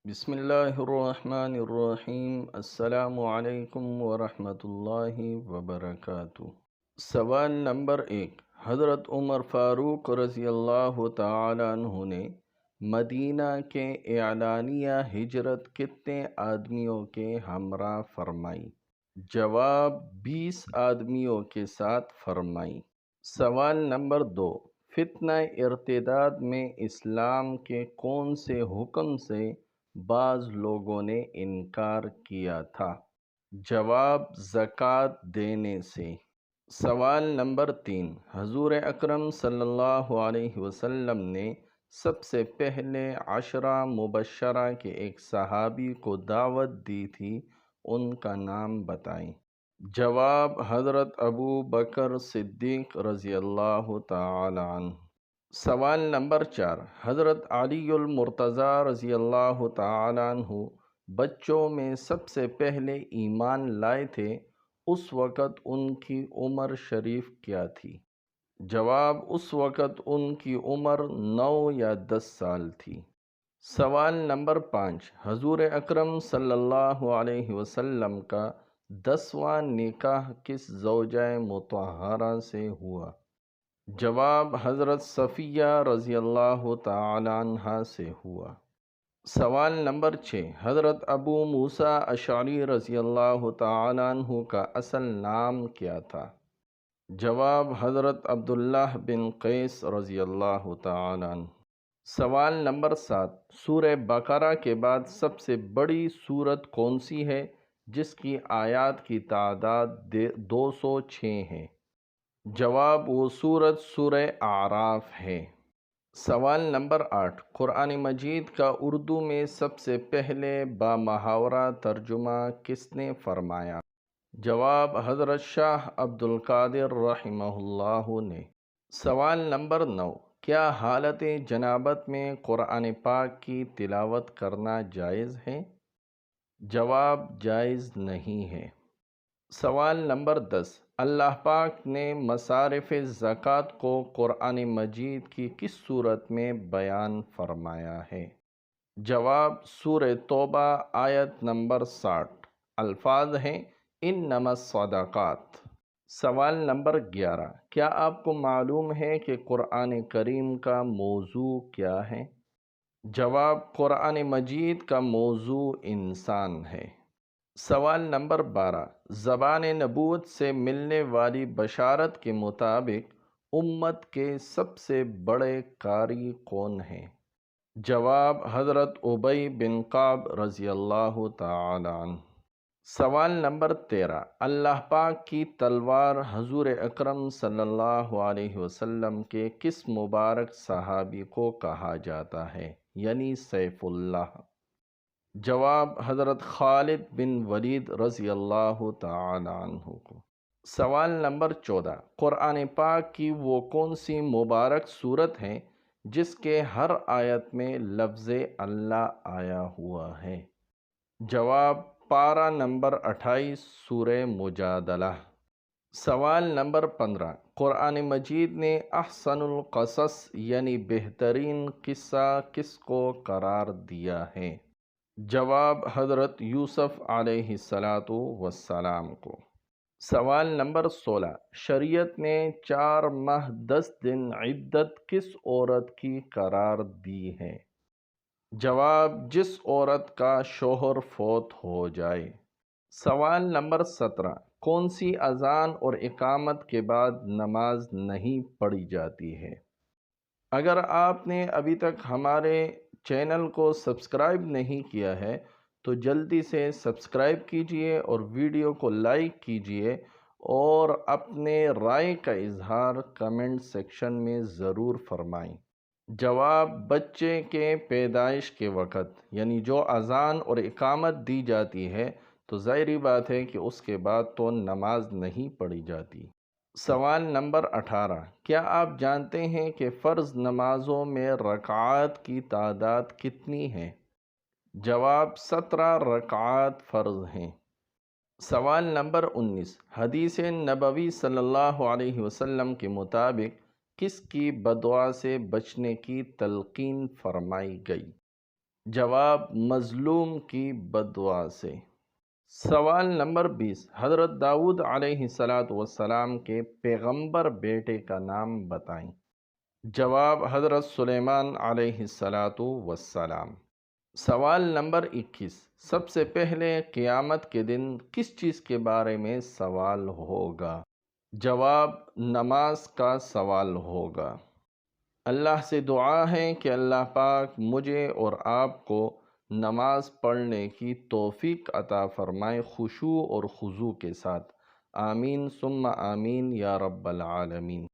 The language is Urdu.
بسم اللہ الرحمن الرحیم۔ السلام علیکم ورحمۃ اللہ وبرکاتہ۔ سوال نمبر 1، حضرت عمر فاروق رضی اللہ تعالی عنہ نے مدینہ کے اعلانیہ ہجرت کتنے آدمیوں کے ہمراہ فرمائی؟ جواب، 20 آدمیوں کے ساتھ فرمائی۔ سوال نمبر 2، فتنہ ارتداد میں اسلام کے کون سے حکم سے بعض لوگوں نے انکار کیا تھا؟ جواب، زکوٰۃ دینے سے۔ سوال نمبر 3، حضور اکرم صلی اللہ علیہ وسلم نے سب سے پہلے 10 مبشرہ کے ایک صحابی کو دعوت دی تھی، ان کا نام بتائیں۔ جواب، حضرت ابو بکر صدیق رضی اللہ تعالی عنہ۔ سوال نمبر 4، حضرت علی المرتضیٰ رضی اللہ تعالی عنہ بچوں میں سب سے پہلے ایمان لائے تھے، اس وقت ان کی عمر شریف کیا تھی؟ جواب، اس وقت ان کی عمر 9 یا 10 سال تھی۔ سوال نمبر 5، حضور اکرم صلی اللہ علیہ وسلم کا 10واں نکاح کس زوجہ مطہرہ سے ہوا؟ جواب، حضرت صفیہ رضی اللہ تعالی عنہا سے ہوا۔ سوال نمبر 6، حضرت ابو موسیٰ اشعری رضی اللہ تعالی عنہ کا اصل نام کیا تھا؟ جواب، حضرت عبداللہ بن قیس رضی اللہ تعالی عنہ۔ سوال نمبر 7، سورہ بقرہ کے بعد سب سے بڑی سورت کون سی ہے جس کی آیات کی تعداد 206 ہے؟ جواب، وہ سورت سورہ اعراف ہے۔ سوال نمبر 8، قرآن مجید کا اردو میں سب سے پہلے بامحاورہ ترجمہ کس نے فرمایا؟ جواب، حضرت شاہ عبد القادر رحمہ اللہ نے۔ سوال نمبر 9، کیا حالت جنابت میں قرآن پاک کی تلاوت کرنا جائز ہے؟ جواب، جائز نہیں ہے۔ سوال نمبر 10، اللہ پاک نے مصارف زکوٰۃ کو قرآن مجید کی کس صورت میں بیان فرمایا ہے؟ جواب، سورہ توبہ آیت نمبر 60۔ الفاظ ہیں، انما الصدقات۔ سوال نمبر 11، کیا آپ کو معلوم ہے کہ قرآن کریم کا موضوع کیا ہے؟ جواب، قرآن مجید کا موضوع انسان ہے۔ سوال نمبر 12، زبان نبوت سے ملنے والی بشارت کے مطابق امت کے سب سے بڑے قاری کون ہیں؟ جواب، حضرت ابی بن کعب رضی اللہ تعالی عنہ۔ سوال نمبر 13، اللہ پاک کی تلوار حضور اکرم صلی اللہ علیہ وسلم کے کس مبارک صحابی کو کہا جاتا ہے، یعنی سیف اللہ؟ جواب، حضرت خالد بن ولید رضی اللہ تعالی عنہ کو۔ سوال نمبر 14، قرآن پاک کی وہ کون سی مبارک صورت ہے جس کے ہر آیت میں لفظ اللہ آیا ہوا ہے؟ جواب، پارہ نمبر 28 سورہ مجادلہ۔ سوال نمبر 15، قرآن مجید نے احسن القصص یعنی بہترین قصہ کس کو قرار دیا ہے؟ جواب، حضرت یوسف علیہ السلام کو۔ سوال نمبر 16، شریعت نے 4 ماہ 10 دن عدت کس عورت کی قرار دی ہے؟ جواب، جس عورت کا شوہر فوت ہو جائے۔ سوال نمبر 17، کون سی اذان اور اقامت کے بعد نماز نہیں پڑھی جاتی ہے؟ اگر آپ نے ابھی تک ہمارے چینل کو سبسکرائب نہیں کیا ہے تو جلدی سے سبسکرائب کیجئے اور ویڈیو کو لائک کیجئے اور اپنے رائے کا اظہار کمنٹ سیکشن میں ضرور فرمائیں۔ جواب، بچے کے پیدائش کے وقت، یعنی جو اذان اور اقامت دی جاتی ہے تو ظاہری بات ہے کہ اس کے بعد تو نماز نہیں پڑھی جاتی۔ سوال نمبر 18، کیا آپ جانتے ہیں کہ فرض نمازوں میں رکعات کی تعداد کتنی ہے؟ جواب، 17 رکعات فرض ہیں۔ سوال نمبر 19، حدیث نبوی صلی اللہ علیہ وسلم کے مطابق کس کی بددعا سے بچنے کی تلقین فرمائی گئی؟ جواب مظلوم کی بددعا سے۔ سوال نمبر 20، حضرت داؤد علیہ السلام کے پیغمبر بیٹے کا نام بتائیں۔ جواب حضرت سلیمان علیہ السلام۔ سوال نمبر 21، سب سے پہلے قیامت کے دن کس چیز کے بارے میں سوال ہوگا؟ جواب نماز کا سوال ہوگا۔ اللہ سے دعا ہے کہ اللہ پاک مجھے اور آپ کو نماز پڑھنے کی توفیق عطا فرمائے خشوع اور خضوع کے ساتھ۔ آمین ثم آمین یا رب العالمین۔